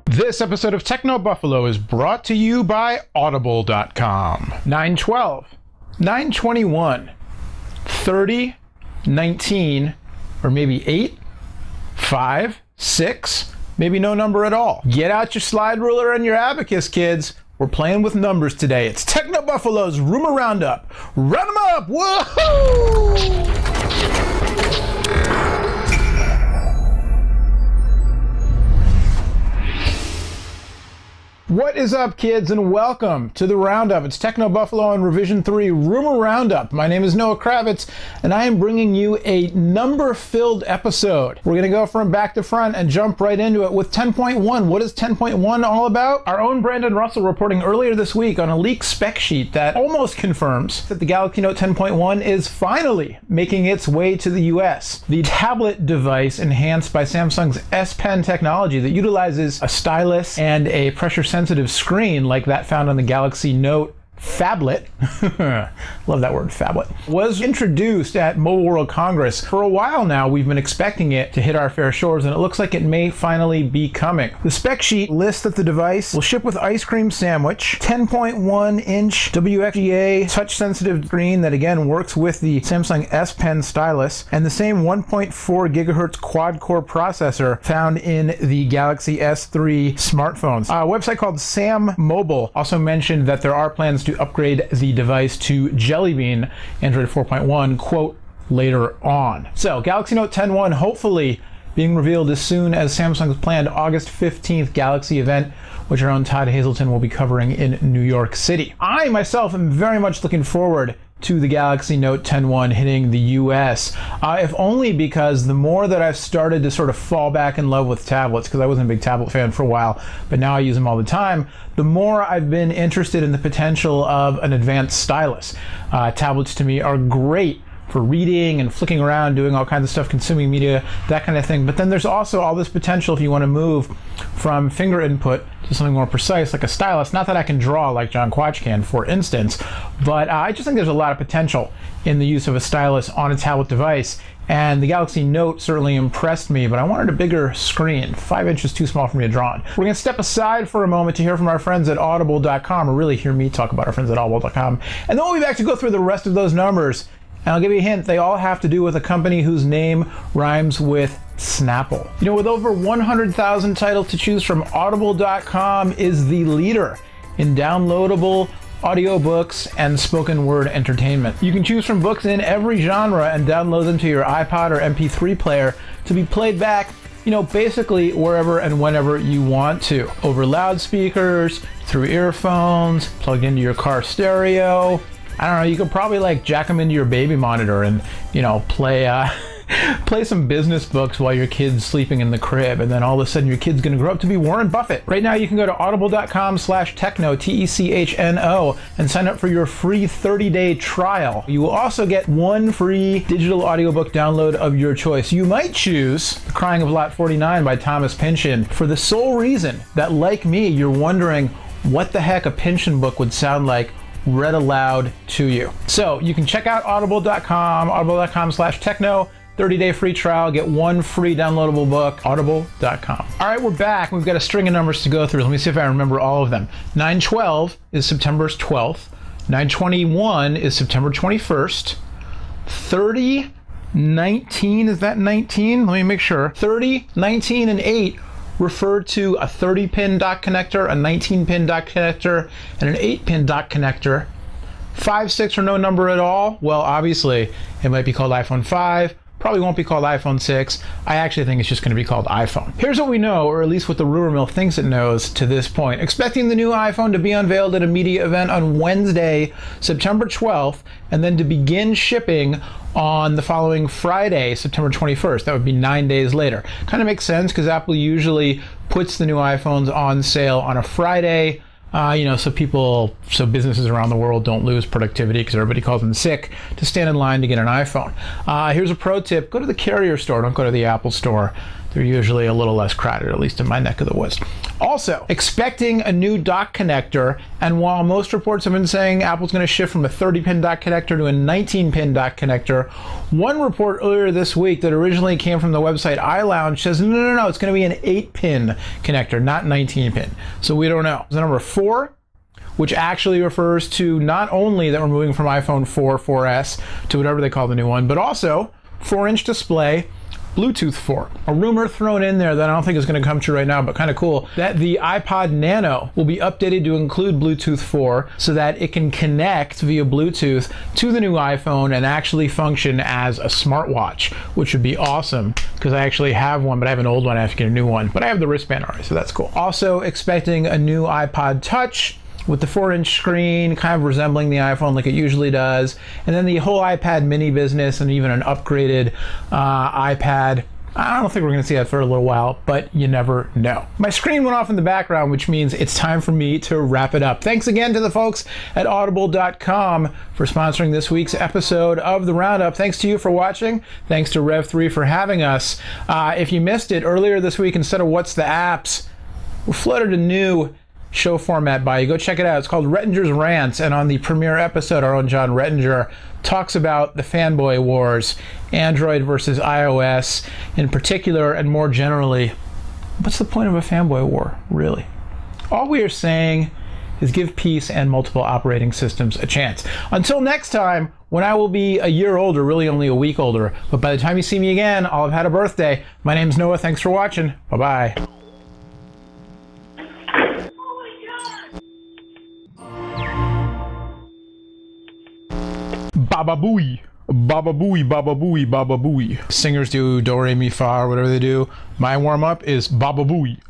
This episode of Techno Buffalo is brought to you by Audible.com. 912, 921, 30, 19, or maybe 8, 5, 6, maybe no number at all. Get out your slide ruler and your abacus, kids. We're playing with numbers today. It's Techno Buffalo's Rumor Roundup. Round them up! Woohoo! What is up, kids, and welcome to the Roundup. It's Techno Buffalo on Revision 3 Rumor Roundup. My name is Noah Kravitz, and I am bringing you a number-filled episode. We're going to go from back to front and jump right into it with 10.1. What is 10.1 all about? Our own Brandon Russell reporting earlier this week on a leaked spec sheet that almost confirms that the Galaxy Note 10.1 is finally making its way to the US. The tablet device enhanced by Samsung's S Pen technology that utilizes a stylus and a pressure-sensitive screen like that found on the Galaxy Note phablet, love that word, phablet, was introduced at Mobile World Congress. For a while now, we've been expecting it to hit our fair shores, and it looks like it may finally be coming. The spec sheet lists that the device will ship with ice cream sandwich, 10.1-inch WXGA touch-sensitive screen that again works with the Samsung S Pen stylus, and the same 1.4 gigahertz quad-core processor found in the Galaxy S3 smartphones. A website called Sam Mobile also mentioned that there are plans to upgrade the device to Jelly Bean Android 4.1, quote, later on. So Galaxy Note 10.1 hopefully being revealed as soon as Samsung's planned August 15th Galaxy event, which our own Todd Hazelton will be covering in New York City. I myself am very much looking forward to the Galaxy Note 10.1 hitting the US, if only because the more that I've started to sort of fall back in love with tablets, because I wasn't a big tablet fan for a while, but now I use them all the time, the more I've been interested in the potential of an advanced stylus. Tablets to me are great for reading and flicking around, doing all kinds of stuff, consuming media, that kind of thing. But then there's also all this potential if you want to move from finger input to something more precise like a stylus. Not that I can draw like John Quatch can, for instance, but I just think there's a lot of potential in the use of a stylus on a tablet device. And the Galaxy Note certainly impressed me, but I wanted a bigger screen. 5 inches too small for me to draw on. We're going to step aside for a moment to hear from our friends at Audible.com, or really hear me talk about our friends at Audible.com. And then we'll be back to go through the rest of those numbers. And I'll give you a hint, they all have to do with a company whose name rhymes with Snapple. You know, with over 100,000 titles to choose from, Audible.com is the leader in downloadable audiobooks and spoken word entertainment. You can choose from books in every genre and download them to your iPod or MP3 player to be played back, you know, basically wherever and whenever you want to. Over loudspeakers, through earphones, plugged into your car stereo. I don't know, you could probably like jack them into your baby monitor and, you know, play some business books while your kid's sleeping in the crib, and then all of a sudden your kid's gonna grow up to be Warren Buffett. Right now you can go to audible.com/techno, Techno, and sign up for your free 30-day trial. You will also get one free digital audiobook download of your choice. You might choose The Crying of Lot 49 by Thomas Pynchon for the sole reason that, like me, you're wondering what the heck a Pynchon book would sound like read aloud to you. So you can check out audible.com/techno, 30-day free trial, get one free downloadable book, audible.com. All right, we're back. We've got a string of numbers to go through. Let me see if I remember all of them. 912 is September 12th. 921 is September 21st. 3019, is that 19? Let me make sure. 30, 19, and 8 referred to a 30-pin dock connector, a 19-pin dock connector, and an 8-pin dock connector. 5, 6, or no number at all? Well, obviously, it might be called iPhone 5. Probably won't be called iPhone 6. I actually think it's just going to be called iPhone. Here's what we know, or at least what the rumor mill thinks it knows to this point. Expecting the new iPhone to be unveiled at a media event on Wednesday, September 12th, and then to begin shipping on the following Friday, September 21st. That would be 9 days later. Kind of makes sense because Apple usually puts the new iPhones on sale on a Friday. So businesses around the world don't lose productivity because everybody calls them sick to stand in line to get an iPhone. Here's a pro tip. Go to the carrier store. Don't go to the Apple store they're usually a little less crowded, at least in my neck of the woods. Also, expecting a new dock connector, and while most reports have been saying Apple's going to shift from a 30-pin dock connector to a 19-pin dock connector, one report earlier this week that originally came from the website iLounge says, no, it's going to be an 8-pin connector, not 19-pin. So we don't know. The number 4, which actually refers to not only that we're moving from iPhone 4, 4S to whatever they call the new one, but also 4-inch display, Bluetooth 4. A rumor thrown in there that I don't think is going to come true right now, but kind of cool, that the iPod Nano will be updated to include Bluetooth 4 so that it can connect via Bluetooth to the new iPhone and actually function as a smartwatch, which would be awesome because I actually have one, but I have an old one. I have to get a new one, but I have the wristband already, so that's cool. Also expecting a new iPod Touch with the 4-inch screen kind of resembling the iPhone like it usually does, and then the whole iPad mini business and even an upgraded iPad. I don't think we're going to see that for a little while, but you never know. My screen went off in the background, which means it's time for me to wrap it up. Thanks again to the folks at audible.com for sponsoring this week's episode of the Roundup. Thanks to you for watching. Thanks to Rev3 for having us. If you missed it earlier this week, instead of What's the Apps, we floated a new show format by you. Go check it out. It's called Rettinger's Rants, and on the premiere episode, our own John Rettinger talks about the fanboy wars, Android versus iOS in particular, and more generally, what's the point of a fanboy war, really? All we are saying is give peace and multiple operating systems a chance. Until next time, when I will be a year older, really only a week older, but by the time you see me again, I'll have had a birthday. My name's Noah. Thanks for watching. Bye-bye. Baba booey, baba booey, baba booey, baba booey. Singers do do re mi fa or whatever they do. My warm up is baba booey.